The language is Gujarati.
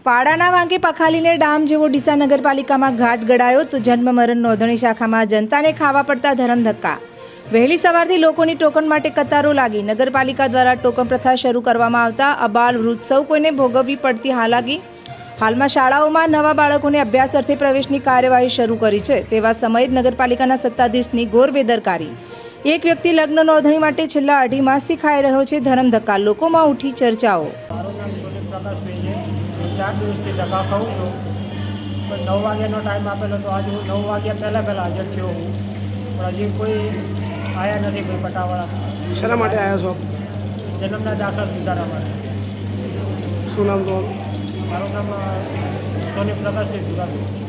પાડાના વાંકે પખાલીને ડામ જેવો ડીસા નગરપાલિકામાં ઘાટ ગળાયો તો જન્મ મરણ નોંધણી શાખામાં જનતાને ખાવા પડતા ધરમધક્કા। વહેલી સવારથી લોકોની ટોકન માટે કતારો લાગી। નગરપાલિકા દ્વારા ટોકન પ્રથા શરૂ કરવામાં આવતા અબાલ વૃદ્ધ સૌ કોઈને ભોગવવી પડતી હાલાકી। હાલમાં શાળાઓમાં નવા બાળકોને અભ્યાસ અર્થે પ્રવેશની કાર્યવાહી શરૂ કરી છે। તેવા સમયે જ નગરપાલિકાના સત્તાધીશની ઘોર બેદરકારી। એક વ્યક્તિ લગ્ન નોંધણી માટે છેલ્લા 2.5 માસથી ખાઈ રહ્યો છે ધરમધક્કા। લોકોમાં ઉઠી ચર્ચાઓ। 4 દિવસથી ધક્કા ખાઉં છું, પણ 9 વાગ્યાનો ટાઈમ આપેલો તો આજે હું 9 વાગ્યા પહેલાં હાજર થયો હું, પણ હજી કોઈ આવ્યા નથી, કોઈ પટાવાળા। શેના માટે આવ્યા છો? જન્મના દાખલા સુધારા માટે। શું નામ તમારું? મારું નામ સોની પ્રકાશભાઈ સુધારા।